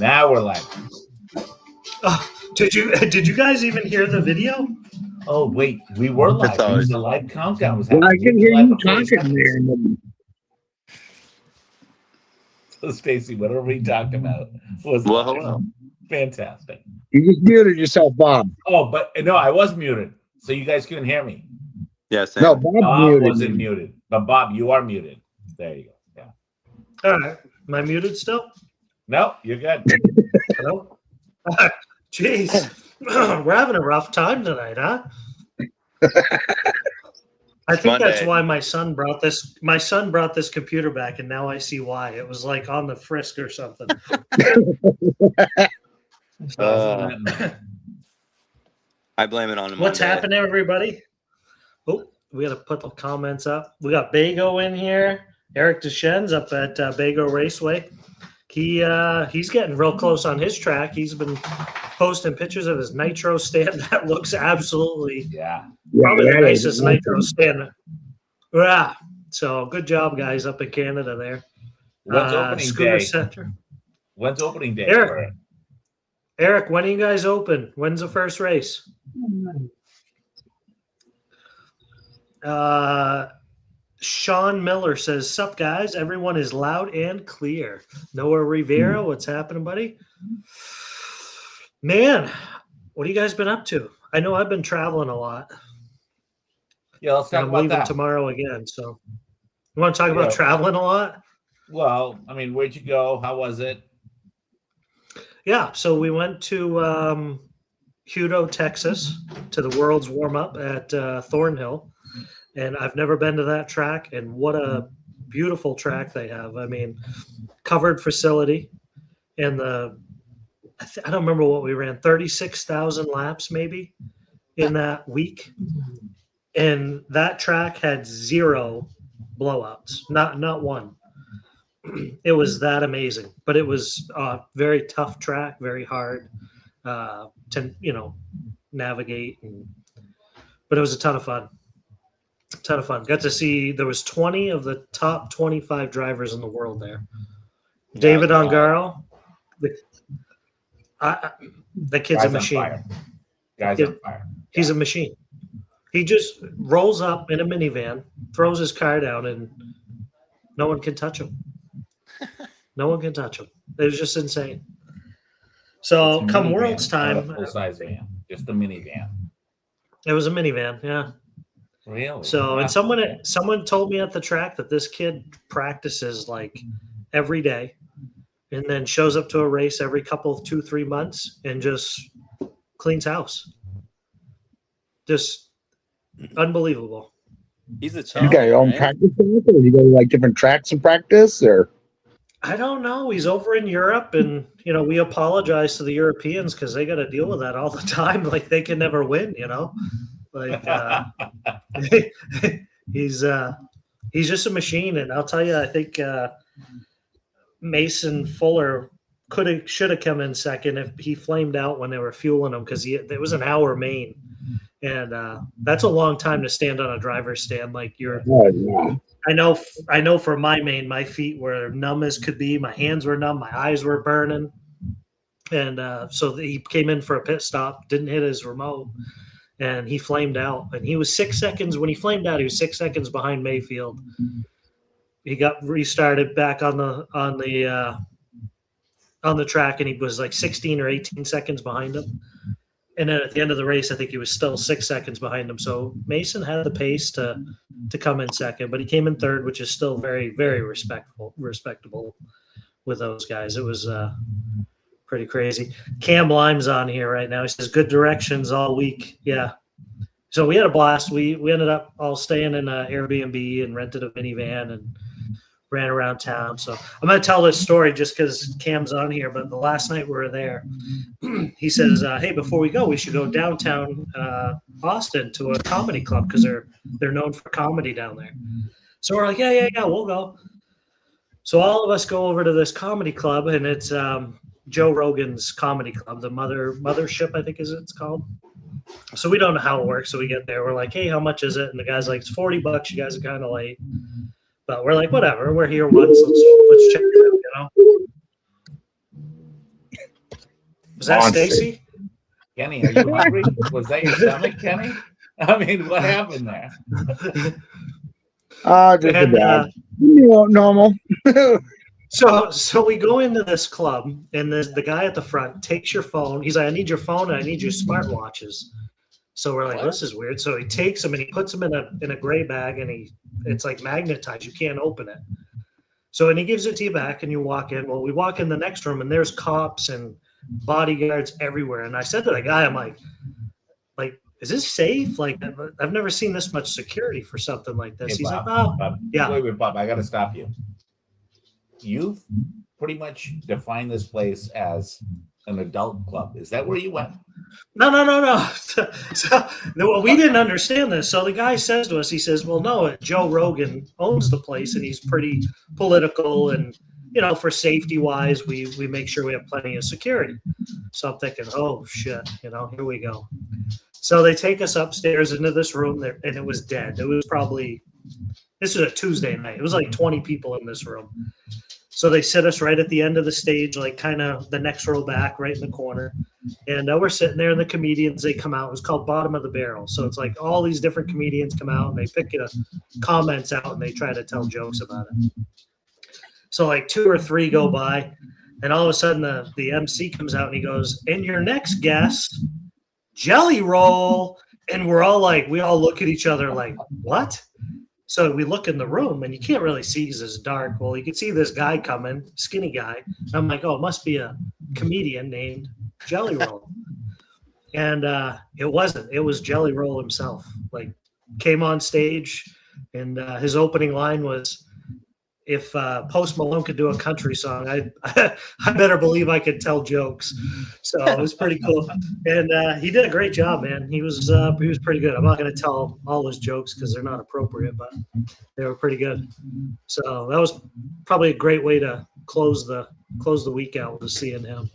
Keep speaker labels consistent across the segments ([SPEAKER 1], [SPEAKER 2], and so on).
[SPEAKER 1] Now we're live.
[SPEAKER 2] Did you guys even hear the video?
[SPEAKER 1] Oh wait, we were live. The live countdown was
[SPEAKER 3] Well,
[SPEAKER 1] happening.
[SPEAKER 3] I can hear you talking there.
[SPEAKER 1] So Stacy, what are we talking about?
[SPEAKER 4] Hello.
[SPEAKER 1] Fantastic.
[SPEAKER 3] You just muted yourself, Bob.
[SPEAKER 1] Oh, but no, I was muted, so you guys couldn't hear me.
[SPEAKER 4] Yes.
[SPEAKER 3] No,
[SPEAKER 1] Bob wasn't muted, but Bob, you are muted. There you go. Yeah.
[SPEAKER 2] All right. Am I muted still?
[SPEAKER 1] No, you're good.
[SPEAKER 2] Hello? Jeez. We're having a rough time tonight, huh? I think that's why my son brought this computer back, and now I see why. It was like on the frisk or something.
[SPEAKER 4] I blame it on him.
[SPEAKER 2] What's happening, everybody? Oh, we got to put the comments up. We got Bago in here. Eric Deschennes up at Bago Raceway. He's getting real close on his track. He's been posting pictures of his nitro stand. That looks absolutely probably the nicest nitro stand. Yeah. So good job, guys, up in Canada there.
[SPEAKER 1] When's opening day?
[SPEAKER 2] Center.
[SPEAKER 1] When's opening day?
[SPEAKER 2] Eric, when are you guys open? When's the first race? Sean Miller says, "Sup, guys? Everyone is loud and clear." Noah Rivera, what's happening, buddy? Man, what have you guys been up to? I know I've been traveling a lot.
[SPEAKER 1] Yeah, let's talk about
[SPEAKER 2] leaving
[SPEAKER 1] that
[SPEAKER 2] tomorrow again. So, you want to talk about traveling a lot?
[SPEAKER 1] Well, I mean, where'd you go? How was it?
[SPEAKER 2] Yeah, so we went to Hutto, Texas, to the World's Warm Up at Thornhill. And I've never been to that track, and what a beautiful track they have. I mean, covered facility, and I don't remember what we ran, 36,000 laps maybe in that week. And that track had 0 blowouts, not one. It was that amazing, but it was a very tough track, very hard to navigate, but it was a ton of fun. Got to see there was 20 of the top 25 drivers in the world there. David Ongaro, the kid's a machine.
[SPEAKER 1] Guy's on fire.
[SPEAKER 2] He's a machine. He just rolls up in a minivan, throws his car down, and no one can touch him. No one can touch him. It was just insane. So come World's time,
[SPEAKER 1] full-size van, just a minivan.
[SPEAKER 2] It was a minivan, yeah.
[SPEAKER 1] Really?
[SPEAKER 2] So, and someone told me at the track that this kid practices like every day, and then shows up to a race every couple of 2-3 months and just cleans house. Just unbelievable.
[SPEAKER 4] He's a
[SPEAKER 3] You got your own practice, or you go to like different tracks and practice, or?
[SPEAKER 2] I don't know. He's over in Europe, and we apologize to the Europeans because they got to deal with that all the time. Like they can never win, Like he's just a machine, and I'll tell you, I think Mason Fuller should have come in second if he flamed out when they were fueling him, because it was an hour main, and that's a long time to stand on a driver's stand. Like I know for my main, my feet were numb as could be, my hands were numb, my eyes were burning, and so he came in for a pit stop, didn't hit his remote. And he flamed out, and he was 6 seconds. When he flamed out, he was 6 seconds behind Mayfield. He got restarted back on the track, and he was like 16 or 18 seconds behind him. And then at the end of the race, I think he was still 6 seconds behind him. So Mason had the pace to come in second, but he came in third, which is still very, very respectable with those guys. It was pretty crazy. Cam Lime's on here right now. He says good directions all week. Yeah. So we had a blast. We ended up all staying in an Airbnb and rented a minivan and ran around town. So I'm going to tell this story just because Cam's on here. But the last night we were there, he says, "Hey, before we go, we should go downtown Austin to a comedy club because they're known for comedy down there." So we're like, yeah, we'll go. So all of us go over to this comedy club, and it's Joe Rogan's comedy club, the Mothership, I think it's called. So we don't know how it works. So we get there. We're like, "Hey, how much is it?" And the guy's like, "It's $40. You guys are kind of late." But we're like, whatever. We're here once. Let's check it out, Was that
[SPEAKER 3] Monster.
[SPEAKER 2] Stacy?
[SPEAKER 1] Kenny, are you hungry? Was that your stomach, Kenny? I mean, what happened there?
[SPEAKER 3] Just
[SPEAKER 2] And,
[SPEAKER 3] about. Normal.
[SPEAKER 2] So we go into this club, and the guy at the front takes your phone. He's like, I need your phone and I need your smartwatches. So we're like,
[SPEAKER 1] What?
[SPEAKER 2] this is weird. So he takes them and he puts them in a gray bag, and it's like magnetized. You can't open it. So and he gives it to you back, and you walk in. Well, we walk in the next room, and there's cops and bodyguards everywhere. And I said to the guy, I'm like, is this safe? Like, I've never seen this much security for something like this.
[SPEAKER 1] Hey,
[SPEAKER 2] He's
[SPEAKER 1] Bob,
[SPEAKER 2] like, oh,
[SPEAKER 1] Bob,
[SPEAKER 2] yeah.
[SPEAKER 1] Wait, Bob, I got to stop you. You've pretty much defined this place as an adult club. Is that where you went?
[SPEAKER 2] No. Well, we didn't understand this. So the guy says to us, he says, well, no, Joe Rogan owns the place, and he's pretty political, and, for safety wise, we make sure we have plenty of security. So I'm thinking, oh shit, here we go. So they take us upstairs into this room there, and it was dead. It was this was a Tuesday night. It was like 20 people in this room. So they sit us right at the end of the stage, like kind of the next row back, right in the corner. And we're sitting there, and the comedians, they come out. It was called Bottom of the Barrel. So it's like all these different comedians come out, and they pick comments out, and they try to tell jokes about it. So like 2 or 3 go by, and all of a sudden the MC comes out, and he goes, and your next guest, Jelly Roll. And we all look at each other like, what? So we look in the room, and you can't really see because it's dark. Well, you can see this guy coming, skinny guy. I'm like, oh, it must be a comedian named Jelly Roll. And it wasn't. It was Jelly Roll himself. Like, came on stage, and his opening line was, if Post Malone could do a country song, I better believe I could tell jokes. So it was pretty cool, and he did a great job, man. He was pretty good. I'm not going to tell all his jokes because they're not appropriate, but they were pretty good. So that was probably a great way to close the week out, was seeing him.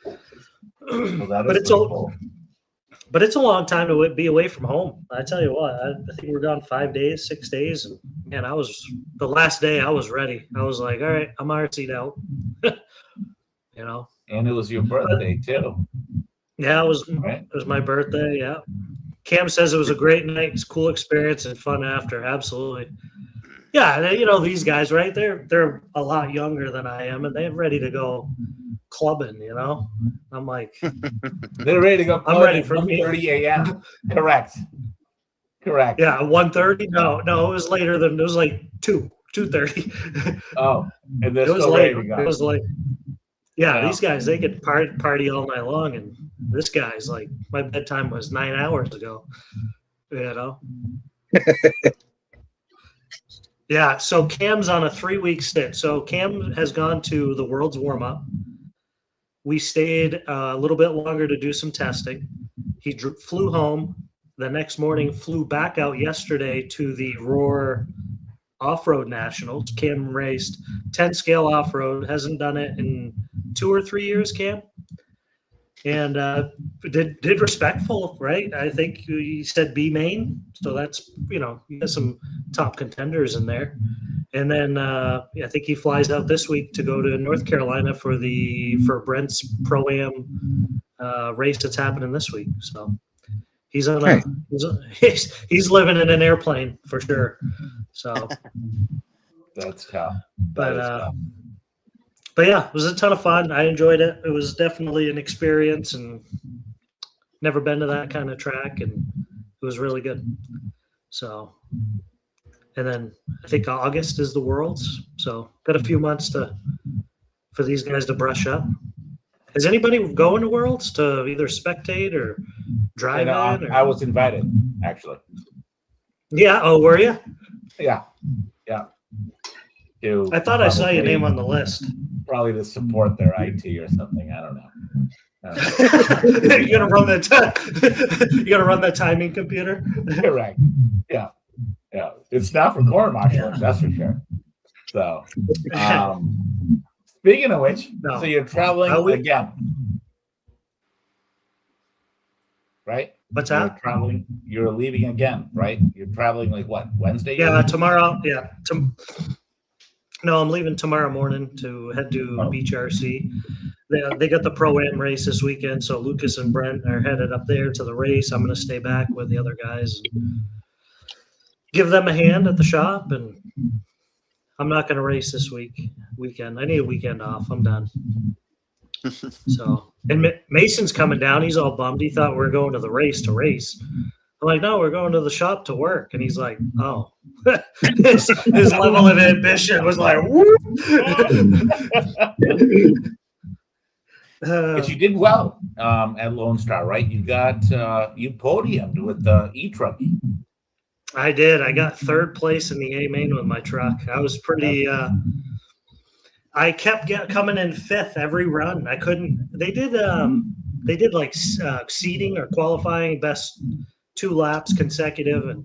[SPEAKER 1] Well, that
[SPEAKER 2] But
[SPEAKER 1] is
[SPEAKER 2] it's
[SPEAKER 1] pretty
[SPEAKER 2] all.
[SPEAKER 1] cool.
[SPEAKER 2] But it's a long time to be away from home. I tell you what, I think we're gone 5 days, 6 days. And man, the last day I was ready. I was like, all right, I'm RC'd out.
[SPEAKER 1] And it was your birthday too,
[SPEAKER 2] Yeah,
[SPEAKER 1] right?
[SPEAKER 2] it was my birthday. Yeah. Cam says it was a great night. It's a cool experience and fun after. Absolutely. Yeah. And, these guys, right? They're a lot younger than I am, and they're ready to go clubbing, I'm like,
[SPEAKER 1] They're ready to go.
[SPEAKER 2] I'm ready for
[SPEAKER 1] 1:30 a.m. Correct.
[SPEAKER 2] yeah, 1:30. No, it was later than it was like 2:30.
[SPEAKER 1] Oh, and they're
[SPEAKER 2] It was
[SPEAKER 1] still
[SPEAKER 2] late.
[SPEAKER 1] ready to
[SPEAKER 2] It
[SPEAKER 1] go.
[SPEAKER 2] was like, yeah,
[SPEAKER 1] Wow.
[SPEAKER 2] these guys, they could party all night long, and this guy's like, my bedtime was 9 hours ago. Yeah. So Cam's on a 3-week stint. So Cam has gone to the World's Warm Up. We stayed a little bit longer to do some testing. He flew home the next morning, flew back out yesterday to the Roar Off-Road Nationals. Cam raced 10 scale off-road, hasn't done it in 2 or 3 years, Cam. And did respectful, right? I think he said B main. So that's, you got some top contenders in there. And then I think he flies out this week to go to North Carolina for Brent's Pro-Am race that's happening this week. So he's on he's living in an airplane for sure. So
[SPEAKER 1] That's tough.
[SPEAKER 2] But,
[SPEAKER 1] That is tough.
[SPEAKER 2] but yeah, it was a ton of fun. I enjoyed it. It was definitely an experience, and never been to that kind of track, and it was really good. So, and then I think August is the Worlds. So got a few months for these guys to brush up. Is anybody going to Worlds to either spectate or drive in? Or?
[SPEAKER 1] I was invited, actually.
[SPEAKER 2] Yeah. Oh, were you?
[SPEAKER 1] Yeah.
[SPEAKER 2] I thought I saw your name on the list.
[SPEAKER 1] Probably to support their IT or something. I don't know.
[SPEAKER 2] You're gonna run that. You gotta run that timing computer.
[SPEAKER 1] Correct. Yeah. It's not for corner marshaling, that's for sure. So, speaking of which,
[SPEAKER 2] No.
[SPEAKER 1] so you're traveling again, right?
[SPEAKER 2] What's
[SPEAKER 1] You're
[SPEAKER 2] that?
[SPEAKER 1] traveling. You're leaving again, right? You're traveling like what? Wednesday?
[SPEAKER 2] Yeah, tomorrow. Yeah. No, I'm leaving tomorrow morning to head to
[SPEAKER 1] Oh.
[SPEAKER 2] DPRC. they got the Pro-Am race this weekend, so Lucas and Brent are headed up there to the race. I'm going to stay back with the other guys and give them a hand at the shop, and I'm not going to race this weekend. I need a weekend off. I'm done. So, and Mason's coming down. He's all bummed. He thought we were going to the race to race. I'm like, no, we're going to the shop to work. And he's like, oh. his level of ambition was like, whoop.
[SPEAKER 1] But you did well at Lone Star, right? You got you podiumed with the e-truckie.
[SPEAKER 2] I did. I got third place in the A main with my truck. I was pretty. I kept coming in fifth every run. I couldn't. They did like seeding or qualifying best 2 laps consecutive, and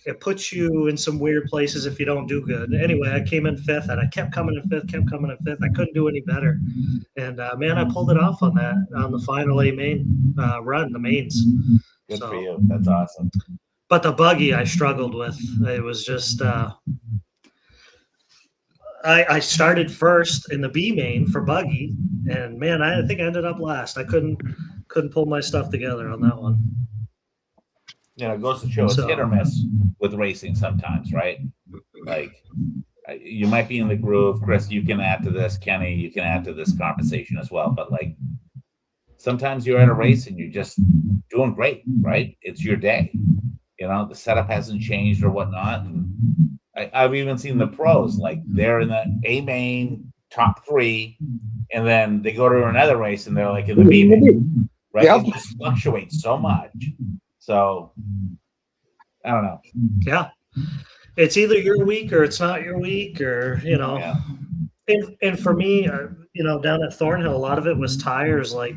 [SPEAKER 2] it puts you in some weird places if you don't do good. Anyway, I came in fifth, and I kept coming in fifth. I couldn't do any better, and man, I pulled it off on the final A main run, the mains.
[SPEAKER 1] Good for you. That's awesome.
[SPEAKER 2] But the buggy I struggled with. It was just I started first in the B main for buggy, and man, I think I ended up last. I couldn't pull my stuff together on that one.
[SPEAKER 1] You know, it goes to show it's hit or miss with racing sometimes, right? Like you might be in the groove. Chris, you can add to this. Kenny, you can add to this conversation as well. But like sometimes you're at a race and you're just doing great, right? It's your day. You know, the setup hasn't changed or whatnot. And I've even seen the pros, like they're in the A main top 3, and then they go to another race and they're like in the B main, right?
[SPEAKER 3] Yep.
[SPEAKER 1] It just fluctuates so much. So I don't know.
[SPEAKER 2] Yeah, it's either your week or it's not your week, or you know.
[SPEAKER 1] Yeah.
[SPEAKER 2] And for me, you know, down at Thornhill, a lot of it was tires. Like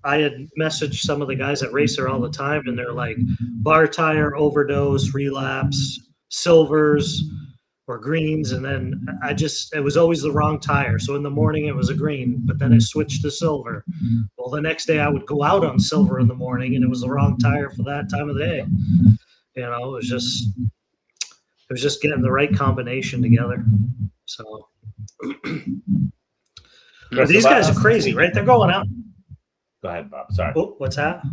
[SPEAKER 2] I had messaged some of the guys at Racer all the time, and they're like, bar tire overdose, relapse, silvers or greens, and then it was always the wrong tire. So in the morning it was a green, but then it switched to silver. Well, the next day I would go out on silver in the morning, and it was the wrong tire for that time of the day. You know, it was just getting the right combination together. So these guys are crazy, right? They're going out.
[SPEAKER 1] Go ahead, Bob. Sorry.
[SPEAKER 2] Oh, what's that?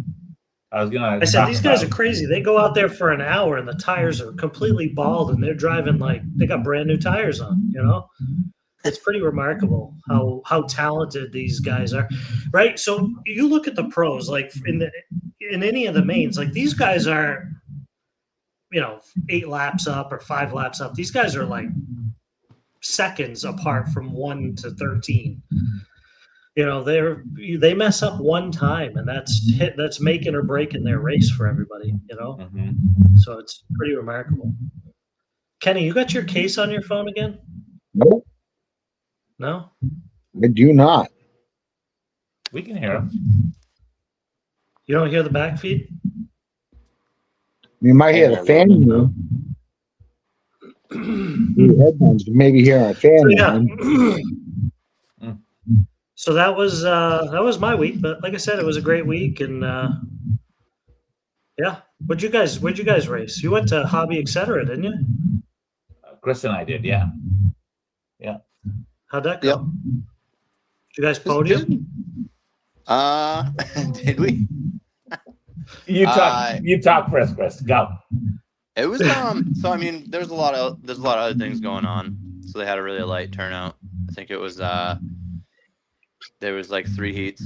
[SPEAKER 1] I
[SPEAKER 2] said these guys are crazy. They go out there for an hour and the tires are completely bald, and they're driving like they got brand new tires on. You know, it's pretty remarkable how talented these guys are, right? So you look at the pros, like in any of the mains, like these guys are, you know, 8 laps up or 5 laps up. These guys are like seconds apart from 1 to 13. You know, they mess up one time, and that's making or breaking their race for everybody, you know?
[SPEAKER 1] Mm-hmm.
[SPEAKER 2] So it's pretty remarkable. Kenny, you got your case on your phone again?
[SPEAKER 3] Nope,
[SPEAKER 2] No?
[SPEAKER 3] I do not.
[SPEAKER 1] We can hear him.
[SPEAKER 2] You don't hear the back feed?
[SPEAKER 3] You might hear the fan. The headphones, maybe hear a fan.
[SPEAKER 2] So, yeah.
[SPEAKER 1] Mm.
[SPEAKER 2] So that was my week, but like I said, it was a great week, and yeah. Where'd you guys race? You went to Hobby Etc., didn't you?
[SPEAKER 1] Chris and I did, yeah.
[SPEAKER 2] How'd that go?
[SPEAKER 4] Yep.
[SPEAKER 2] Did you guys podium?
[SPEAKER 4] Did we?
[SPEAKER 1] You talk first, Chris. Go.
[SPEAKER 4] It was so I mean there's a lot of other things going on. So they had a really light turnout. I think it was there was like 3 heats.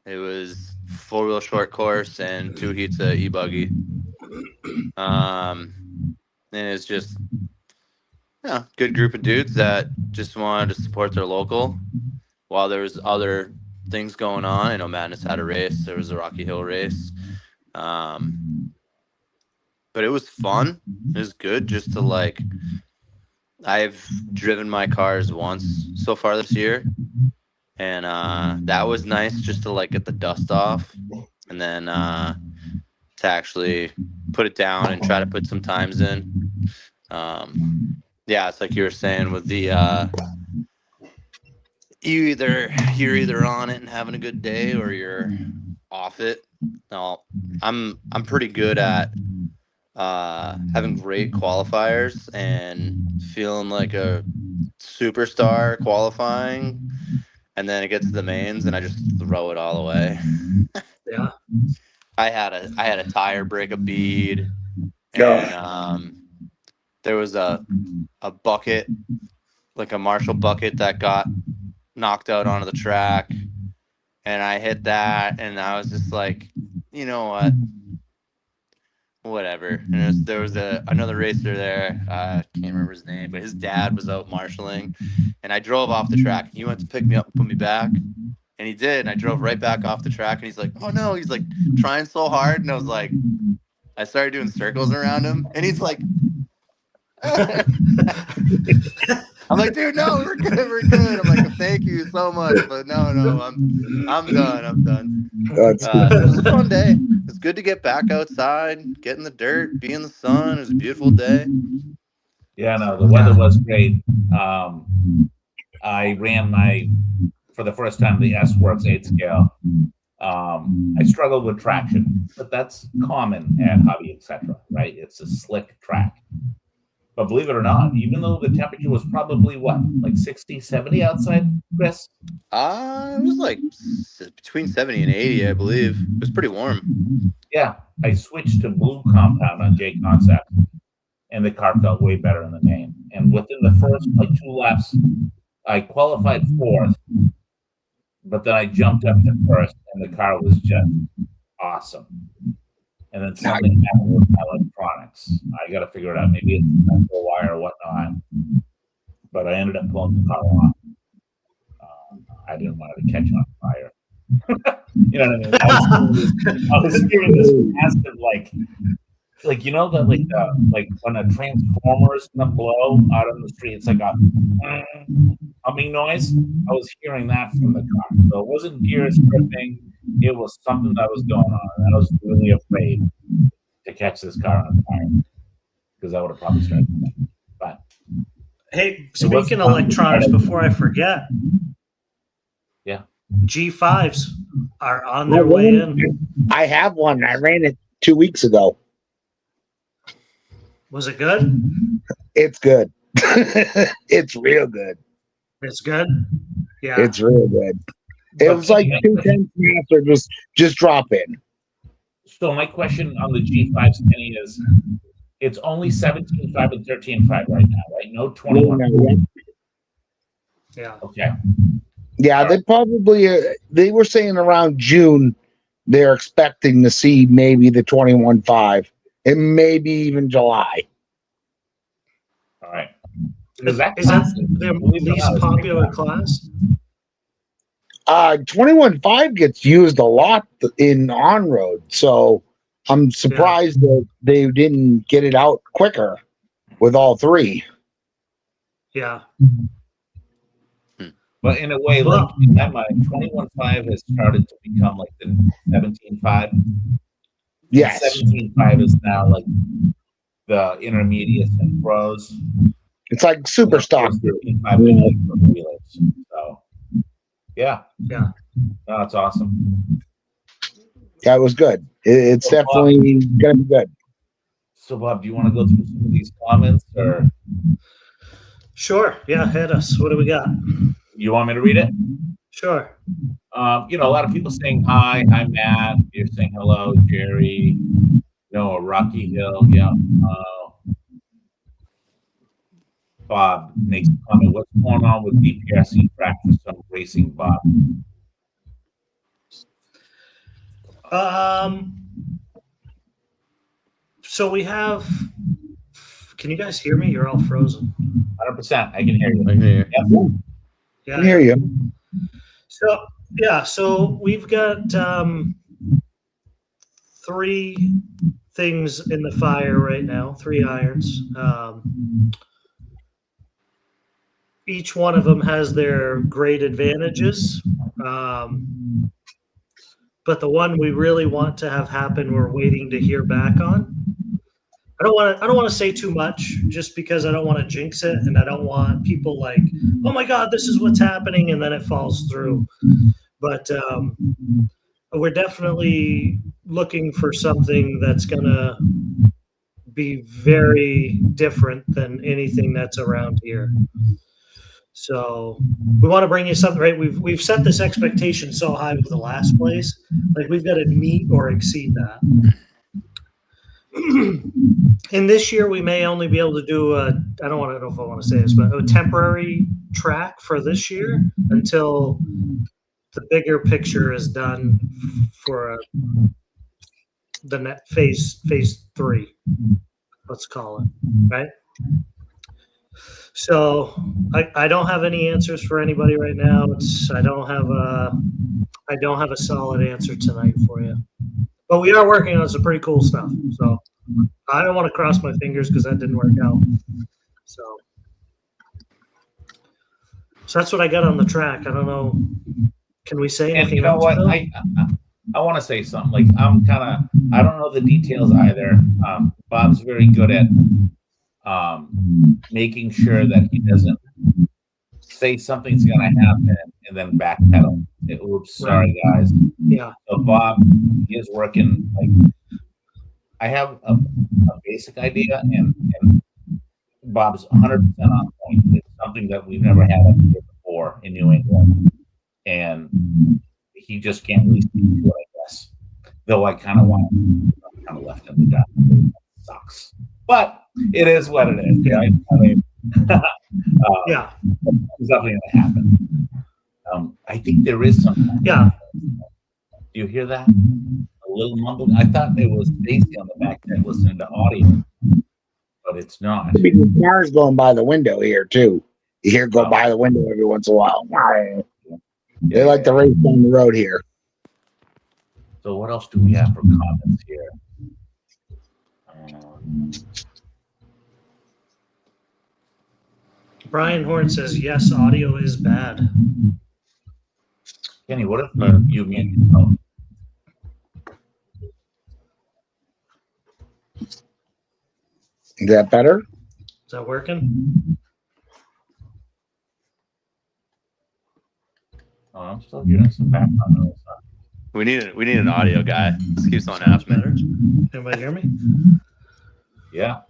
[SPEAKER 4] It was 4-wheel short course and 2 heats of e-buggy. And it's just good group of dudes that just wanted to support their local while there was other things going on. I know Madness had a race. There was a Rocky Hill race. But it was fun. It was good just to like, I've driven my cars once so far this year. And that was nice just to like get the dust off and then to actually put it down and try to put some times in. Yeah, it's like you were saying with the you're either on it and having a good day or you're off it. No, I'm pretty good at having great qualifiers and feeling like a superstar qualifying, and then it gets to the mains, and I just throw it all away.
[SPEAKER 2] Yeah.
[SPEAKER 4] I had a tire break a bead,
[SPEAKER 3] Yeah.
[SPEAKER 4] and there was a bucket, like a Marshall bucket, that got knocked out onto the track, and I hit that, and I was just like, you know what, whatever. And there was another racer there. I can't remember his name, but his dad was out marshaling, and I drove off the track. He went to pick me up and put me back, and he did. And I drove right back off the track, and he's like, "Oh no!" He's like trying so hard, and I was like, I started doing circles around him, and he's like, I'm like, dude, no, we're good. I'm like, thank you so much, but no, I'm done.
[SPEAKER 3] That's
[SPEAKER 4] It was a fun day. It's good to get back outside, get in the dirt, be in the sun. It was a beautiful day.
[SPEAKER 1] Yeah, no, the weather was great. I ran for the first time, the S-Works 8 scale. I struggled with traction, but that's common at Hobby, etc., right? It's a slick track. But believe it or not, even though the temperature was probably like 60, 70 outside, Chris?
[SPEAKER 4] It was like between 70 and 80, I believe. It was pretty warm.
[SPEAKER 1] Yeah, I switched to blue compound on J Concept, and the car felt way better in the main. And within the first 2 laps, I qualified 4th, but then I jumped up to 1st, and the car was just awesome. And then something happened with my electronics. I got to figure it out. Maybe it's a central wire or whatnot. But I ended up pulling the car off. I didn't want it to catch on fire. You know what I mean? I was hearing this massive, like you know that like when a transformer is gonna blow out on the street, it's like a humming noise. I was hearing that from the car. So it wasn't gears gripping. It was something that was going on, and I was really afraid to catch this car on fire because I would have probably started. But
[SPEAKER 2] hey, speaking of electronics, before I forget,
[SPEAKER 1] yeah,
[SPEAKER 2] G5s are on their way in.
[SPEAKER 3] I have one. I ran it 2 weeks ago.
[SPEAKER 2] Was it good?
[SPEAKER 3] It's good. It's real good.
[SPEAKER 2] It's good. Yeah,
[SPEAKER 3] it's real good. It was like 210 master, just drop in.
[SPEAKER 1] So my question on the G5s, Kenny, is it's only 17.5 and 13.5 right now, right? No 21.
[SPEAKER 2] Yeah.
[SPEAKER 1] Okay.
[SPEAKER 3] Yeah, they probably they were saying around June they're expecting to see maybe the 21.5 and maybe even July.
[SPEAKER 1] All right.
[SPEAKER 2] Is that their least popular class?
[SPEAKER 3] 21.5 gets used a lot in on road, so I'm surprised that they didn't get it out quicker with all 3.
[SPEAKER 2] Yeah.
[SPEAKER 1] But in a way, like in my mind, 21.5 has started to become like the 17.5.
[SPEAKER 3] Yes.
[SPEAKER 1] 17.5 is now like the intermediates and pros.
[SPEAKER 3] It's like super stock.
[SPEAKER 1] 13.5 so yeah. No, that's awesome.
[SPEAKER 3] Yeah, it was good. It's definitely gonna be good.
[SPEAKER 1] So Bob, do you want to go through some of these comments or?
[SPEAKER 2] Sure. Yeah, hit us. What do we got?
[SPEAKER 1] You want me to read it?
[SPEAKER 2] Sure.
[SPEAKER 1] A lot of people saying hi. Hi, Matt. You're saying hello, Jerry. Rocky Hill. Yeah. Bob makes a comment. What's going on with DPRC track for some racing, Bob?
[SPEAKER 2] So we have. Can you guys hear me? You're all frozen.
[SPEAKER 1] 100%. I can hear you.
[SPEAKER 4] I can hear you.
[SPEAKER 2] Yeah.
[SPEAKER 3] I can hear you.
[SPEAKER 2] So we've got 3 things in the fire right now, 3 irons. Each one of them has their great advantages. But the one we really want to have happen, we're waiting to hear back on. I don't want to say too much just because I don't want to jinx it, and I don't want people like, oh my God, this is what's happening, and then it falls through. But we're definitely looking for something that's going to be very different than anything that's around here. So we want to bring you something, right? We've set this expectation so high with the last place, like we've got to meet or exceed that. And this year we may only be able to do I don't know if I want to say this, but a temporary track for this year until the bigger picture is done for the net phase 3. Let's call it, right? So I don't have any answers for anybody right now. I don't have a solid answer tonight for you, but we are working on some pretty cool stuff. So I don't want to cross my fingers because that didn't work out. So that's what I got on the track. I don't know. Can we say anything?
[SPEAKER 1] And you know
[SPEAKER 2] else,
[SPEAKER 1] what?
[SPEAKER 2] Bill?
[SPEAKER 1] I want to say something. Like I don't know the details either. Bob's very good at making sure that he doesn't say something's going to happen and then backpedal. Oops, sorry guys.
[SPEAKER 2] Yeah.
[SPEAKER 1] So Bob is working. Like I have a basic idea, and Bob's 100% on point. It's something that we've never had up here before in New England, and he just can't really speak to it, I guess. Though I kind of want to kind of left in the dark. Sucks. But it is what it is. Yeah. Right? I mean,
[SPEAKER 2] Yeah.
[SPEAKER 1] It's definitely going to happen. I think there is something.
[SPEAKER 2] Yeah.
[SPEAKER 1] Do you hear that? A little mumbling. I thought it was Stacy on the back end listening to audio, but it's not.
[SPEAKER 3] Because cars going by the window here too. You hear it go by the window every once in a while. They like to race down the road here.
[SPEAKER 1] So what else do we have for comments here?
[SPEAKER 2] Brian Horn says, yes, audio is bad.
[SPEAKER 1] Kenny, what if you mute yourself?
[SPEAKER 3] Is that better?
[SPEAKER 2] Is that working?
[SPEAKER 1] Oh, I'm still hearing some background noise.
[SPEAKER 4] We need an audio guy. This keeps on happening.
[SPEAKER 2] Everybody hear me?
[SPEAKER 1] Yeah.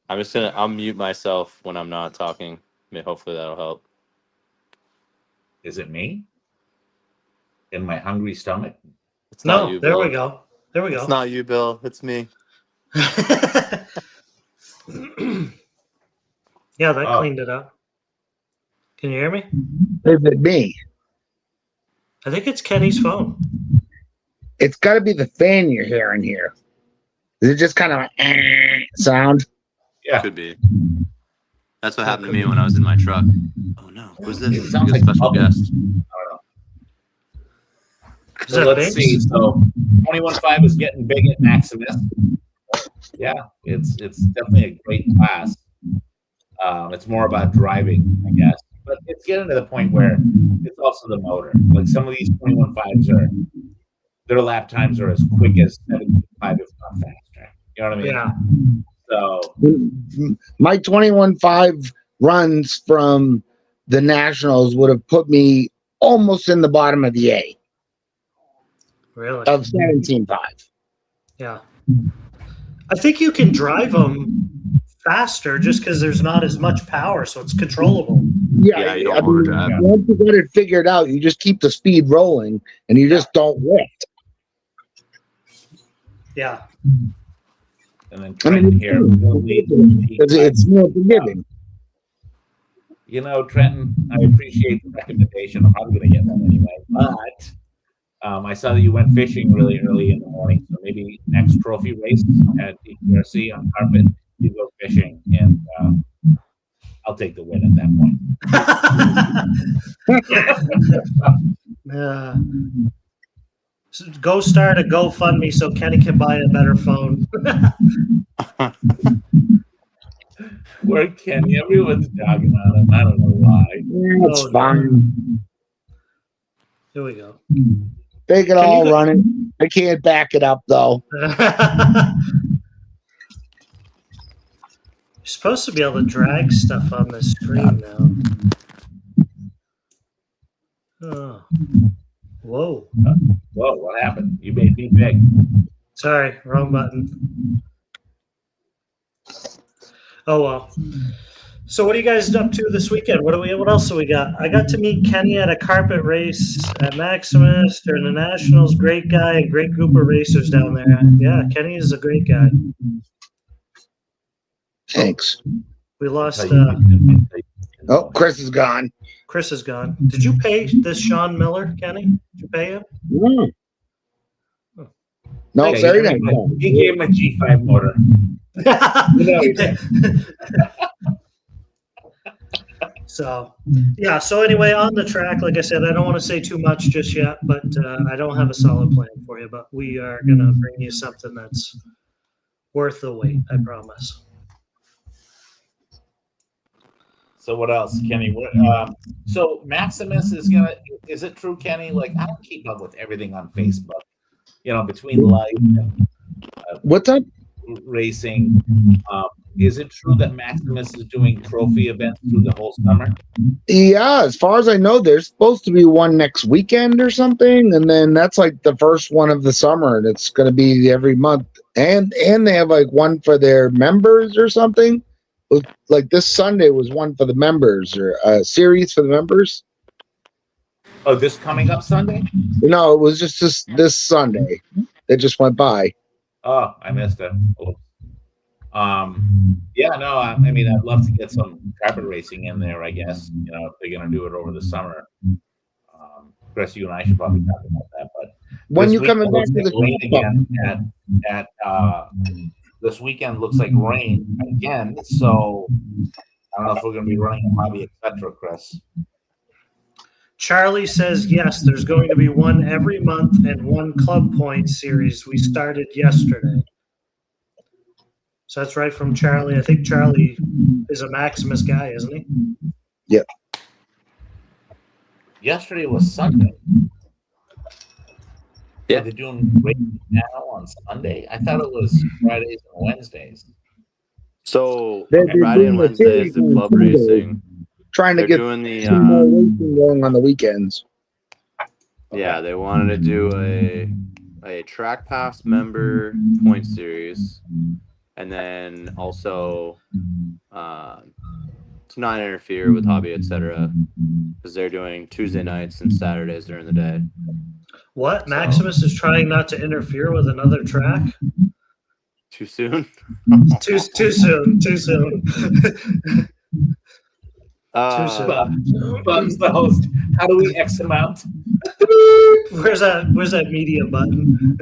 [SPEAKER 4] I'll mute myself when I'm not talking. Hopefully that'll help.
[SPEAKER 1] Is it me? In my hungry stomach?
[SPEAKER 4] It's not
[SPEAKER 2] No,
[SPEAKER 4] you,
[SPEAKER 2] there
[SPEAKER 4] Bill.
[SPEAKER 2] we go. There we go.
[SPEAKER 4] It's not you, Bill. It's me.
[SPEAKER 2] Yeah, that cleaned it up. Can you hear me?
[SPEAKER 3] Is it me?
[SPEAKER 2] I think it's Kenny's phone.
[SPEAKER 3] It's got to be the fan you're hearing here. Is it just kind of like sound?
[SPEAKER 1] Yeah.
[SPEAKER 4] Could be. That's what happened to me when I was in my truck. Oh no, who's this?
[SPEAKER 1] It sounds
[SPEAKER 4] Like
[SPEAKER 1] like
[SPEAKER 4] a special
[SPEAKER 1] bubbles.
[SPEAKER 4] guest.
[SPEAKER 2] Is
[SPEAKER 1] So
[SPEAKER 2] that
[SPEAKER 1] let's
[SPEAKER 2] Binks?
[SPEAKER 1] see. So 21.5 is getting big at Maximus. Yeah, it's definitely a great class. It's more about driving, I guess. But it's getting to the point where it's also the motor. Like some of these 21.5s their lap times are as quick as 75, if not faster. You know what I mean?
[SPEAKER 2] Yeah.
[SPEAKER 1] So
[SPEAKER 3] My 21.5 runs from the Nationals would have put me almost in the bottom of the A
[SPEAKER 2] Really?
[SPEAKER 3] of 17.5.
[SPEAKER 2] Yeah. I think you can drive them faster just because there's not as much power, so it's controllable.
[SPEAKER 4] Yeah, you don't overdrive.
[SPEAKER 3] Once you get it figured out, you just keep the speed rolling and you just don't lift.
[SPEAKER 2] Yeah.
[SPEAKER 1] and then Trenton here will lead.
[SPEAKER 3] It's more forgiving.
[SPEAKER 1] You know, Trenton, I appreciate the recommendation. I'm probably going to get one anyway. But I saw that you went fishing really early in the morning. So maybe next trophy race at DPRC on carpet, you go fishing. And I'll take the win at that point.
[SPEAKER 2] So go start a GoFundMe so Kenny can buy a better phone.
[SPEAKER 1] Where Kenny? Everyone's dogging on him. I don't know why.
[SPEAKER 3] It's
[SPEAKER 2] Oh,
[SPEAKER 3] fine.
[SPEAKER 2] Here we go.
[SPEAKER 3] They can all run it. I can't back it up though.
[SPEAKER 2] You're supposed to be able to drag stuff on the screen now. Oh. Whoa.
[SPEAKER 1] Whoa, what happened? You made me big.
[SPEAKER 2] Sorry, wrong button. Oh well. So what are you guys up to this weekend? What else do we got? I got to meet Kenny at a carpet race at Maximus during the Nationals. Great guy, a great group of racers down there. Yeah, Kenny is a great guy.
[SPEAKER 3] Thanks.
[SPEAKER 2] We lost.
[SPEAKER 3] Oh, Chris is gone.
[SPEAKER 2] Chris is gone. Did you pay this Sean Miller, Kenny? Did you pay him?
[SPEAKER 3] Mm. No,
[SPEAKER 1] Okay,
[SPEAKER 3] sorry.
[SPEAKER 1] he gave him a G5 motor.
[SPEAKER 2] So, yeah. So anyway, on the track, like I said, I don't want to say too much just yet, but I don't have a solid plan for you. But we are gonna bring you something that's worth the wait. I promise.
[SPEAKER 1] So what else, Kenny? So Maximus is is it true, Kenny? Like, I don't keep up with everything on Facebook. Between life and
[SPEAKER 3] What's up?
[SPEAKER 1] racing. Is it true that Maximus is doing trophy events through the whole summer?
[SPEAKER 3] Yeah, as far as I know, there's supposed to be one next weekend or something, and then that's like the first one of the summer, and it's going to be every month. And they have like one for their members or something. Like this Sunday was one for the members, or a series for the members.
[SPEAKER 1] Oh, this coming up Sunday?
[SPEAKER 3] No, it was just this Sunday. It just went by.
[SPEAKER 1] Oh, I missed it. Yeah, no, I mean, I'd love to get some carpet racing in there, I guess, if they're going to do it over the summer. Chris, you and I should probably talk about that. But
[SPEAKER 3] When you coming back to the
[SPEAKER 1] rain again this weekend looks like rain again, so I don't know if we're going to be running a hobby, etc., Chris.
[SPEAKER 2] Charlie says yes. There's going to be one every month and one club point series. We started yesterday. So that's right from Charlie. I think Charlie is a Maximus guy, isn't he?
[SPEAKER 3] Yep.
[SPEAKER 1] Yesterday was Sunday.
[SPEAKER 4] Yeah.
[SPEAKER 1] They're doing racing now on Sunday. I thought it was Fridays and Wednesdays.
[SPEAKER 4] So
[SPEAKER 3] They're
[SPEAKER 4] Friday and
[SPEAKER 3] doing the
[SPEAKER 4] Wednesday is the
[SPEAKER 3] series
[SPEAKER 4] club
[SPEAKER 3] on Sunday.
[SPEAKER 4] racing.
[SPEAKER 3] Trying to
[SPEAKER 4] They're
[SPEAKER 3] get
[SPEAKER 4] doing the
[SPEAKER 3] some more racing going on the weekends.
[SPEAKER 4] yeah, they wanted to do a track pass member point series, and then also to not interfere with hobby, etc., because they're doing Tuesday nights and Saturdays during the day.
[SPEAKER 2] What? Maximus is trying not to interfere with another track?
[SPEAKER 4] Too soon?
[SPEAKER 2] Too soon. Too soon.
[SPEAKER 1] Bug's the host. How do we X him out?
[SPEAKER 2] Where's that media button?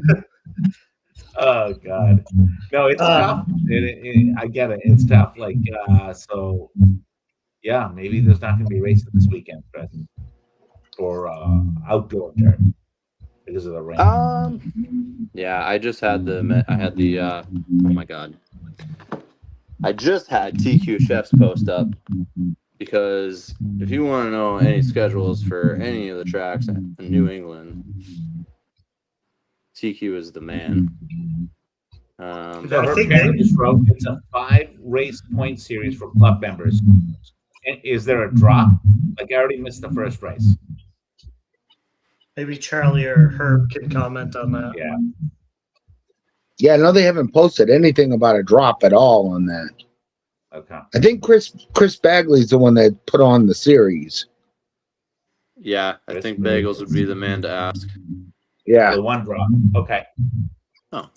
[SPEAKER 1] Oh God, no, it's tough. I get it. It's tough. Like, so, yeah, maybe there's not going to be racing this weekend, Chris, for outdoor dirt because of the rain.
[SPEAKER 4] Yeah, I just had oh my God, I just had TQ Chefs post up. Because if you want to know any schedules for any of the tracks in New England, TQ is the man.
[SPEAKER 1] I think just wrote it's a 5-race point series for club members. Is there a drop? Like, I already missed the first race.
[SPEAKER 2] Maybe Charlie or Herb can comment on that.
[SPEAKER 1] Yeah.
[SPEAKER 3] Yeah, no, they haven't posted anything about a drop at all on that.
[SPEAKER 1] Okay.
[SPEAKER 3] I think Chris Bagley's the one that put on the series.
[SPEAKER 4] Yeah, I think Bagels would be the man to ask.
[SPEAKER 3] Yeah.
[SPEAKER 1] So one drop. Okay.
[SPEAKER 4] Oh,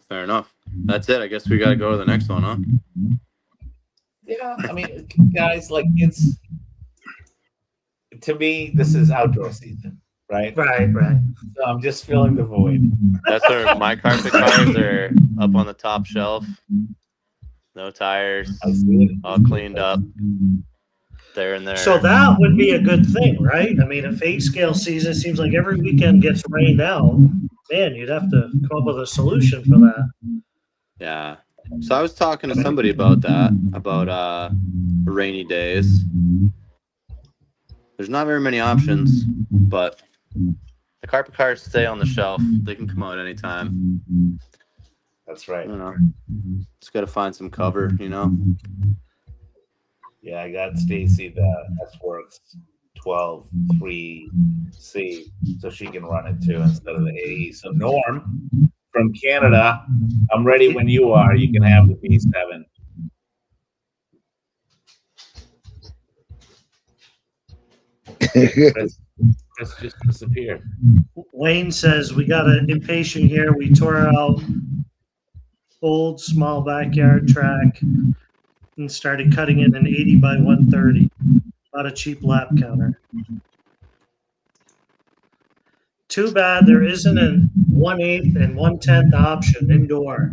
[SPEAKER 4] fair enough. That's it. I guess we got to go to the next one, huh?
[SPEAKER 1] Yeah, I mean, guys, like, to me, this is outdoor season, right?
[SPEAKER 2] Right.
[SPEAKER 1] So I'm just filling the void.
[SPEAKER 4] That's my carpet cars are up on the top shelf. No tires, all cleaned up. There and there.
[SPEAKER 2] So that would be a good thing, right? I mean, if 8-scale season seems like every weekend gets rained out, man, you'd have to come up with a solution for that.
[SPEAKER 4] Yeah. So I was talking to somebody about that, about rainy days. There's not very many options, but the carpet cars stay on the shelf. They can come out anytime.
[SPEAKER 1] That's right.
[SPEAKER 4] Just got to find some cover,
[SPEAKER 1] Yeah, I got Stacy the S-Works 12.3C, so she can run it too instead of the AE. So Norm from Canada, I'm ready when you are. You can have the B7. Chris just disappeared.
[SPEAKER 2] Wayne says we got an impatient here. We tore out old small backyard track and started cutting it in 80 by 130. Not a cheap lap counter. Too bad there isn't a 1/8 and 1/10 option indoor.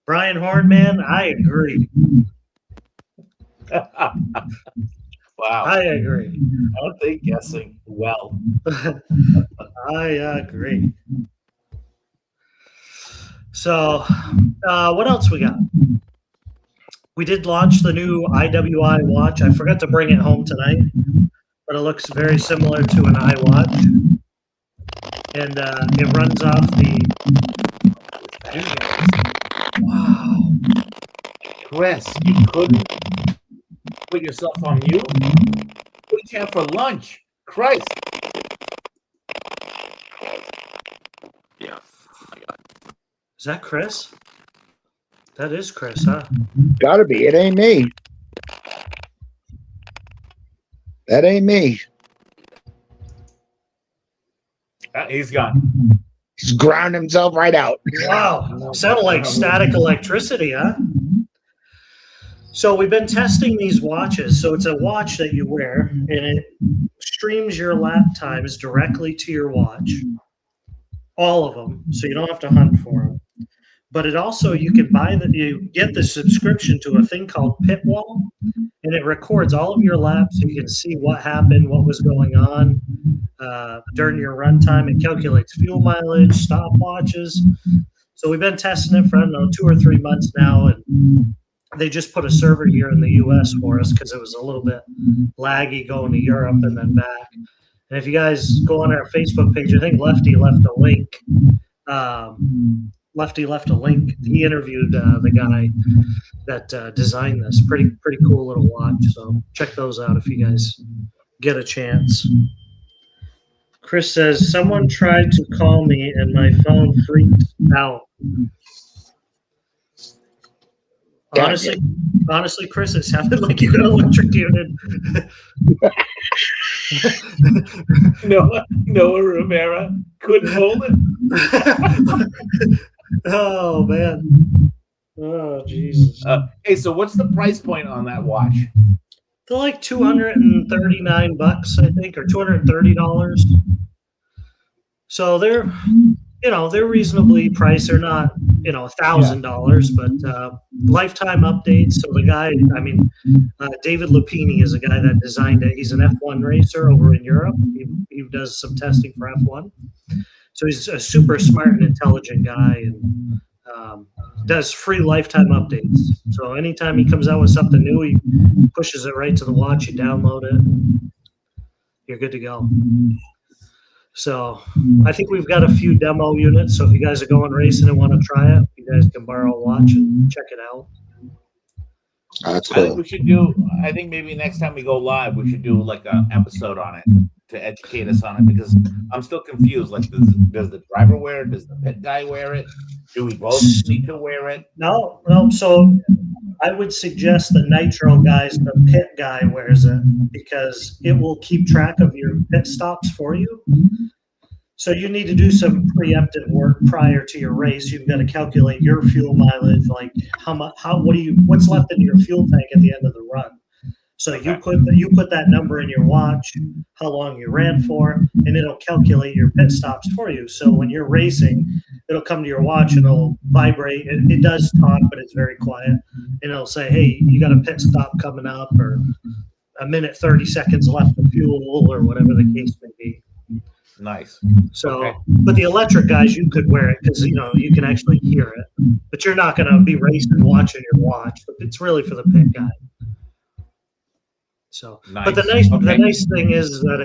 [SPEAKER 2] Brian Hornman, I agree.
[SPEAKER 1] Wow.
[SPEAKER 2] I agree.
[SPEAKER 1] Aren't they guessing well?
[SPEAKER 2] I agree. So, what else we got? We did launch the new IWI watch. I forgot to bring it home tonight, but it looks very similar to an iWatch. And it runs off the...
[SPEAKER 1] Wow. Chris, you couldn't put yourself on mute? What did you have for lunch? Christ.
[SPEAKER 4] Yeah, I got it.
[SPEAKER 2] Is that Chris? That is Chris, huh?
[SPEAKER 3] Gotta be. It ain't me. That ain't me.
[SPEAKER 1] He's gone.
[SPEAKER 3] He's ground himself right out.
[SPEAKER 2] Wow. Sounded like static electricity, huh? So we've been testing these watches. So it's a watch that you wear, and it streams your lap times directly to your watch. All of them. So you don't have to hunt for them. But it also, you can you get the subscription to a thing called Pit Wall, and it records all of your laps. So you can see what happened, what was going on during your run time. It calculates fuel mileage, stopwatches. So we've been testing it for, I don't know, 2 or 3 months now, and they just put a server here in the U.S. for us because it was a little bit laggy going to Europe and then back. And if you guys go on our Facebook page, I think Lefty left a link. Lefty left a link. He interviewed the guy that designed this. Pretty cool little watch. So check those out if you guys get a chance. Chris says, someone tried to call me and my phone freaked out. Honestly, Chris, it sounded like you got electrocuted.
[SPEAKER 1] Noah Rivera couldn't hold it.
[SPEAKER 2] Oh, man. Oh, Jesus.
[SPEAKER 1] Hey, so what's the price point on that watch?
[SPEAKER 2] They're like $239, I think, or $230. So they're reasonably priced. They're not, $1,000, but lifetime updates. So the guy, David Lupini is a guy that designed it. He's an F1 racer over in Europe. He does some testing for F1. So he's a super smart and intelligent guy, and does free lifetime updates. So anytime he comes out with something new, he pushes it right to the watch. You download it, you're good to go. So I think we've got a few demo units. So if you guys are going racing and want to try it, you guys can borrow a watch and check it out.
[SPEAKER 3] That's
[SPEAKER 1] I think
[SPEAKER 3] cool.
[SPEAKER 1] we should do. I think maybe next time we go live, we should do like an episode on it to educate us on it, because I'm still confused. Like, does the driver wear it? Does the pit guy wear it? Do we both need to wear it?
[SPEAKER 2] No. So I would suggest the Nitro guys, the pit guy wears it, because it will keep track of your pit stops for you. So you need to do some preemptive work prior to your race. You've got to calculate your fuel mileage, like what's left in your fuel tank at the end of the run. So you put that number in your watch, how long you ran for, and it'll calculate your pit stops for you. So when you're racing, it'll come to your watch and it'll vibrate. It does talk, but it's very quiet. And it'll say, hey, you got a pit stop coming up, or a minute 30 seconds left of fuel, or whatever the case may be.
[SPEAKER 1] Nice.
[SPEAKER 2] So,
[SPEAKER 1] Okay.
[SPEAKER 2] But the electric guys, you could wear it because you can actually hear it. But you're not going to be racing watching your watch. It's really for the pit guy. So,
[SPEAKER 1] Nice.
[SPEAKER 2] but the nice thing is that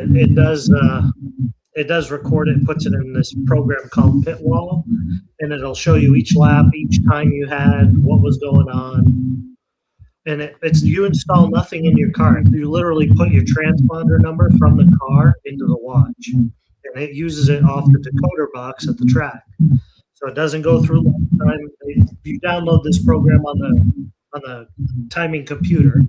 [SPEAKER 2] it does record it and puts it in this program called Pit Wall, and it'll show you each lap, each time you had, what was going on. And it's you install nothing in your car. You literally put your transponder number from the car into the watch, and it uses it off the decoder box at the track. So it doesn't go through time. You download this program on the timing computer,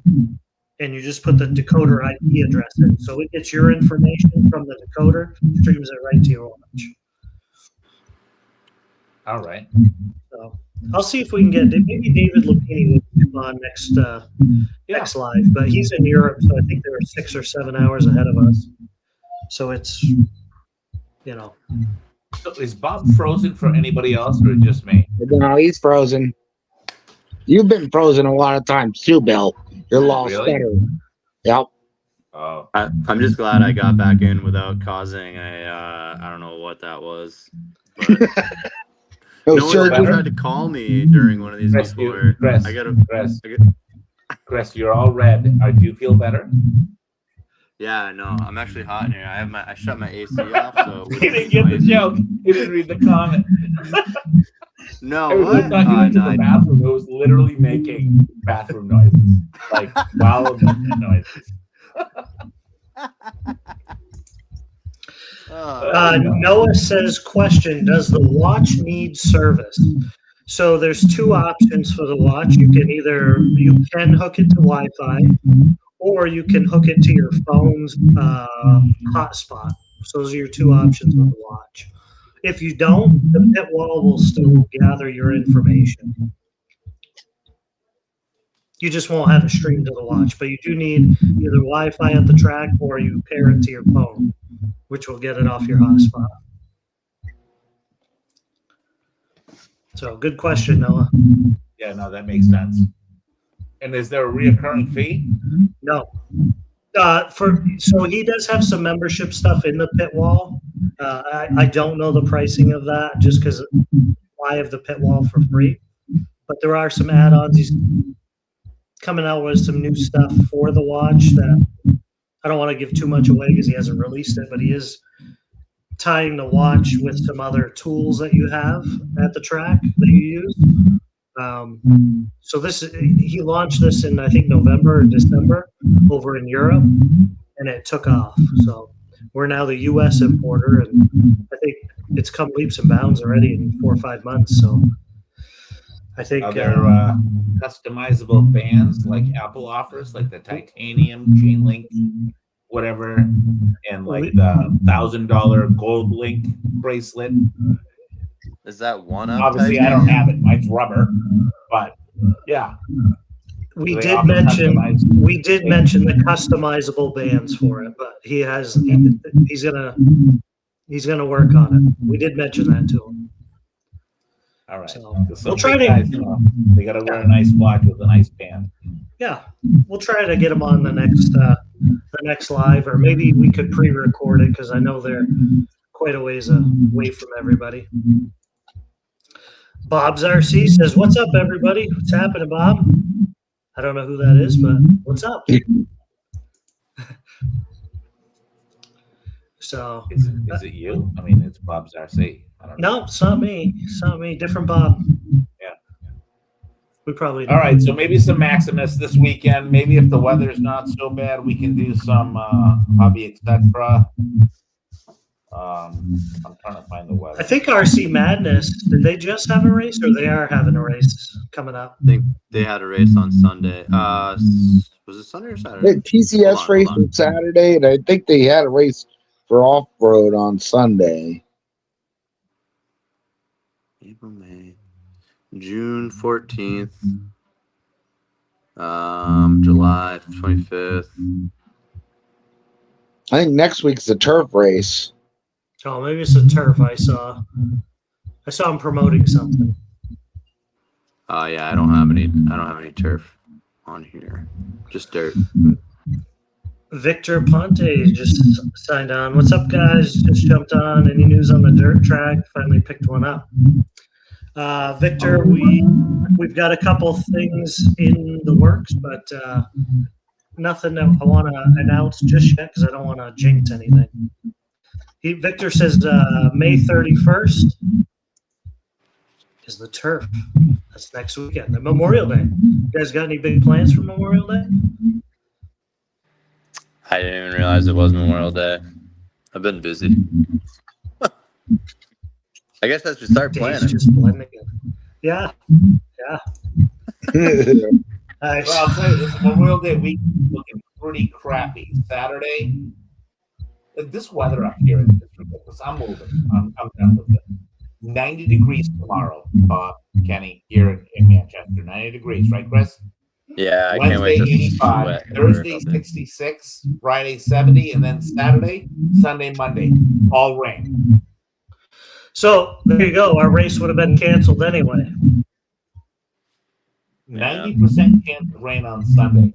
[SPEAKER 2] and you just put the decoder IP address in. So it gets your information from the decoder, streams it right to your watch.
[SPEAKER 1] All right.
[SPEAKER 2] So I'll see if we can get maybe David Lupini will come on next live, but he's in Europe, so I think they're 6 or 7 hours ahead of us. So it's, you know.
[SPEAKER 1] So is Bob frozen for anybody else or just me?
[SPEAKER 3] No, he's frozen. You've been frozen a lot of times too, Bill. You're lost.
[SPEAKER 1] Really?
[SPEAKER 3] Yep.
[SPEAKER 1] Oh,
[SPEAKER 4] I'm just glad I got back in without causing a I don't know what that was. But
[SPEAKER 3] No,
[SPEAKER 4] no
[SPEAKER 3] sir,
[SPEAKER 4] one's ever tried to call me during one of these
[SPEAKER 1] Chris,
[SPEAKER 4] before.
[SPEAKER 1] Chris,
[SPEAKER 4] I gotta,
[SPEAKER 1] Chris, you're all red. Do you feel better?
[SPEAKER 4] yeah, no, I'm actually hot in here. I shut my AC off, so
[SPEAKER 1] He didn't get the joke. He didn't read the comment.
[SPEAKER 4] No,
[SPEAKER 1] Everyone thought you went to the bathroom. It was literally making bathroom noises, like wow noises.
[SPEAKER 2] Noah says, question, does the watch need service? So there's two options for the watch. You can hook it to Wi-Fi, or you can hook it to your phone's hotspot. So those are your two options with the watch. If you don't, the pit wall will still gather your information. You just won't have it streamed to the watch, but you do need either Wi-Fi at the track or you pair it to your phone, which will get it off your hotspot. So good question, Noah.
[SPEAKER 1] Yeah, no, that makes sense. And is there a reoccurring fee?
[SPEAKER 2] No. So he does have some membership stuff in the pit wall. I don't know the pricing of that just because I have the pit wall for free. But there are some add-ons. He's coming out with some new stuff for the watch that I don't want to give too much away because he hasn't released it, but he is tying the watch with some other tools that you have at the track that you use. So he launched this in I think November or December over in Europe, and it took off. So we're now the U.S. importer, and I think it's come leaps and bounds already in 4 or 5 months. So I think
[SPEAKER 1] are there customizable bands like Apple offers, like the titanium chain link, whatever, and like the $1,000 gold link bracelet?
[SPEAKER 4] Is that one up?
[SPEAKER 1] Obviously, I don't have it. Mine's rubber, but yeah.
[SPEAKER 2] We did mention the customizable bands for it, but he's gonna work on it. We did mention that to him.
[SPEAKER 1] All right.
[SPEAKER 2] So
[SPEAKER 1] We'll try to. They got to wear a nice watch with a nice band.
[SPEAKER 2] Yeah, we'll try to get him on the next live, or maybe we could pre-record it because I know they're quite a ways away from everybody. Bob's RC says, "What's up, everybody? What's happening, Bob?" I don't know who that is, but what's up? So
[SPEAKER 1] is it you? I mean, it's Bob's RC. I don't know.
[SPEAKER 2] No, it's not me. It's not me. Different Bob.
[SPEAKER 1] Yeah.
[SPEAKER 2] We probably.
[SPEAKER 1] All right, so maybe some Maximus this weekend. Maybe if the weather's not so bad, we can do some Hobby Etc. I'm trying to find the weather.
[SPEAKER 2] I think RC Madness, did they just have a race, or they are having a race coming up?
[SPEAKER 4] I think they had a race on Sunday. Was it Sunday or Saturday?
[SPEAKER 3] The TCS race on Saturday, and I think they had a race for off-road on Sunday.
[SPEAKER 4] April, May, June 14th, July 25th.
[SPEAKER 3] I think next week's the turf race.
[SPEAKER 2] Oh, maybe it's a turf. I saw him promoting something.
[SPEAKER 4] Oh yeah, I don't have any turf on here. Just dirt.
[SPEAKER 2] Victor Ponte just signed on. What's up, guys? Just jumped on. Any news on the dirt track? Finally picked one up. Victor, we've got a couple things in the works, but nothing that I want to announce just yet because I don't want to jinx anything. Victor says May 31st is the turf. That's next weekend, the Memorial Day. You guys got any big plans for Memorial Day?
[SPEAKER 4] I didn't even realize it was Memorial Day. I've been busy. I guess I should start planning.
[SPEAKER 2] Just blending it. Yeah. Nice.
[SPEAKER 1] Well, I'll tell you, this Memorial Day week is looking pretty crappy. Saturday, this weather up here is ridiculous. I'm moving. I'm done with it. 90 degrees tomorrow, Bob, Kenny, here in Manchester. 90 degrees, right, Chris?
[SPEAKER 4] Yeah, I
[SPEAKER 1] Wednesday,
[SPEAKER 4] can't wait to
[SPEAKER 1] 85.
[SPEAKER 4] sweat.
[SPEAKER 1] Thursday, 66. Friday, 70. And then Saturday, Sunday, Monday, all rain.
[SPEAKER 2] So there you go. Our race would have been canceled anyway.
[SPEAKER 1] 90% chance of rain on Sunday.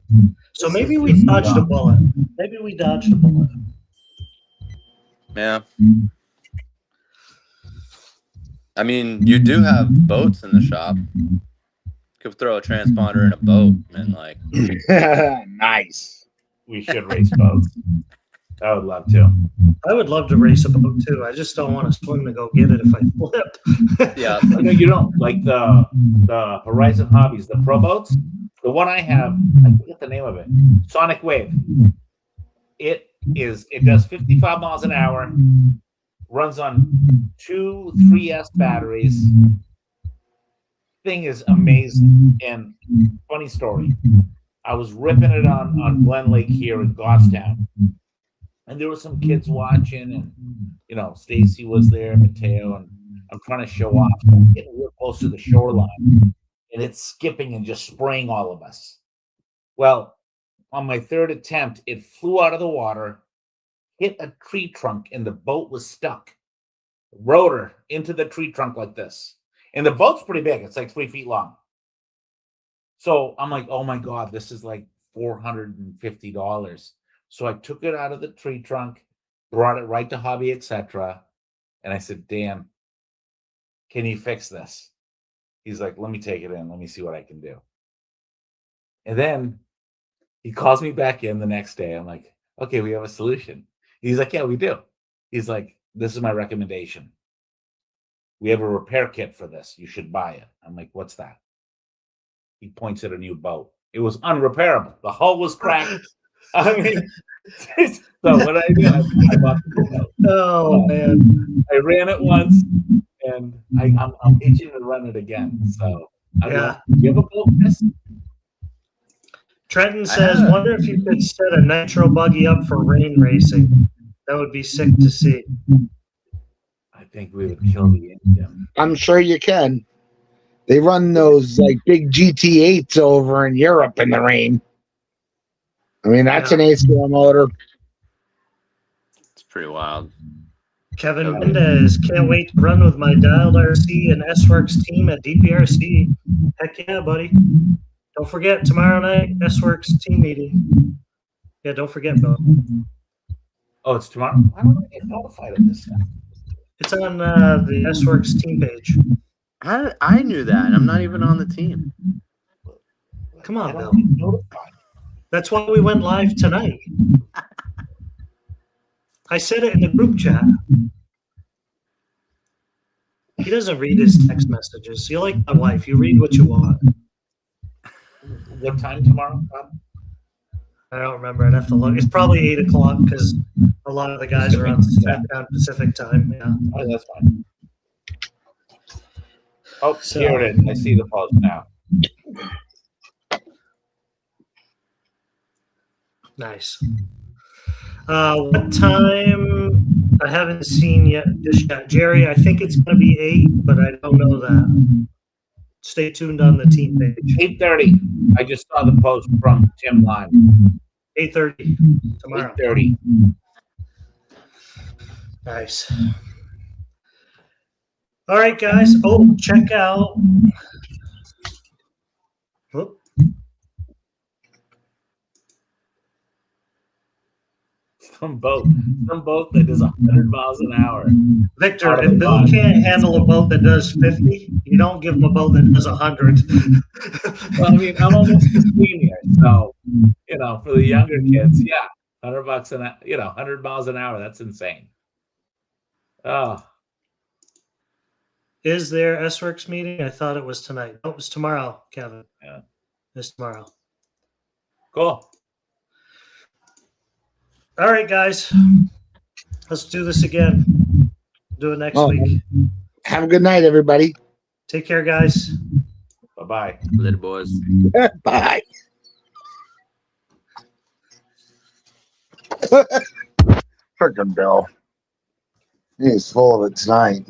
[SPEAKER 2] So maybe we dodged a bullet. Maybe we dodged a bullet.
[SPEAKER 4] Yeah. I mean, you do have boats in the shop. Could throw a transponder in a boat and like.
[SPEAKER 3] Nice.
[SPEAKER 1] We should race boats. I would love to.
[SPEAKER 2] I would love to race a boat too. I just don't want to swim to go get it if I flip.
[SPEAKER 4] Yeah.
[SPEAKER 1] No, you don't. Like the Horizon Hobbies, the pro boats. The one I have, I forget the name of it. Sonic Wave. It does 55 miles an hour. Runs on 2 3S batteries. Thing is amazing. And funny story, I was ripping it on Glen Lake here in Goffstown, and there were some kids watching, and Stacy was there, Mateo, and I'm trying to show off. I'm getting real close to the shoreline, and it's skipping and just spraying all of us. Well, on my third attempt, it flew out of the water, hit a tree trunk, and the boat was stuck. Rotor into the tree trunk like this. And the boat's pretty big. It's like 3 feet long. So I'm like, oh my God, this is like $450. So I took it out of the tree trunk, brought it right to Hobby, etc. And I said, Dan, can you fix this? He's like, let me take it in. Let me see what I can do. And then he calls me back in the next day. I'm like, okay, we have a solution. He's like, yeah, we do. He's like, this is my recommendation. We have a repair kit for this. You should buy it. I'm like, what's that? He points at a new boat. It was unrepairable. The hull was cracked. I mean, so what I did, I bought the boat.
[SPEAKER 2] Oh, man.
[SPEAKER 1] I ran it once, and I'm itching to run it again. So,
[SPEAKER 2] Yeah.
[SPEAKER 1] You have a boat, Chris?
[SPEAKER 2] Trenton says, wonder if you could set a nitro buggy up for rain racing. That would be sick to see.
[SPEAKER 1] I think we would kill the engine.
[SPEAKER 3] I'm sure you can. They run those like big GT8s over in Europe in the rain. I mean, that's an A-scale motor.
[SPEAKER 4] It's pretty wild.
[SPEAKER 2] Kevin Mendez, can't wait to run with my Dialed RC and S-Works team at DPRC. Heck yeah, buddy. Don't forget, tomorrow night, S-Works team meeting. Yeah, don't forget, Bill.
[SPEAKER 1] Oh, it's tomorrow? Why don't I get notified of this stuff?
[SPEAKER 2] It's on the S-Works team page.
[SPEAKER 4] I knew that, and I'm not even on the team.
[SPEAKER 2] Come on,
[SPEAKER 1] I
[SPEAKER 2] Bill.
[SPEAKER 1] don't get notified.
[SPEAKER 2] That's why we went live tonight. I said it in the group chat. He doesn't read his text messages. You're like my wife. You read what you want.
[SPEAKER 1] What time tomorrow, Bob?
[SPEAKER 2] I don't remember. I'd have to look. It's probably 8 o'clock because a lot of the guys are on Pacific time. Yeah.
[SPEAKER 1] Oh, that's fine. Oh,
[SPEAKER 2] So-
[SPEAKER 1] here it is. I see the post now.
[SPEAKER 2] Nice. What time? I haven't seen yet. Just yet. Jerry, I think it's going to be 8, but I don't know that. Stay tuned on the team page.
[SPEAKER 1] 8:30. I just saw the post from Tim Lime.
[SPEAKER 2] 8:30 tomorrow.
[SPEAKER 1] 8:30.
[SPEAKER 2] Nice. All right, guys. Oh, check out. Whoop.
[SPEAKER 1] Some boat that is 100 miles an hour.
[SPEAKER 2] Victor,
[SPEAKER 1] Out of
[SPEAKER 2] if
[SPEAKER 1] the
[SPEAKER 2] Bill
[SPEAKER 1] box.
[SPEAKER 2] can't handle a boat that does 50, you don't give him a boat that does 100.
[SPEAKER 1] Well, I mean, I'm almost 15 here, so for the younger kids, yeah, $100 an hour, 100 miles an hour. That's insane. Oh,
[SPEAKER 2] Is there S-Works meeting? I thought it was tonight. No, it was tomorrow, Kevin.
[SPEAKER 1] Yeah.
[SPEAKER 2] It's tomorrow.
[SPEAKER 1] cool.
[SPEAKER 2] All right, guys. Let's do this again. Do it next
[SPEAKER 3] Oh,
[SPEAKER 2] week.
[SPEAKER 3] Have a good night, everybody.
[SPEAKER 2] Take care, guys.
[SPEAKER 1] Bye. Bye-bye.
[SPEAKER 4] Later, boys.
[SPEAKER 3] Bye. Frickin' Bill. He's full of it tonight.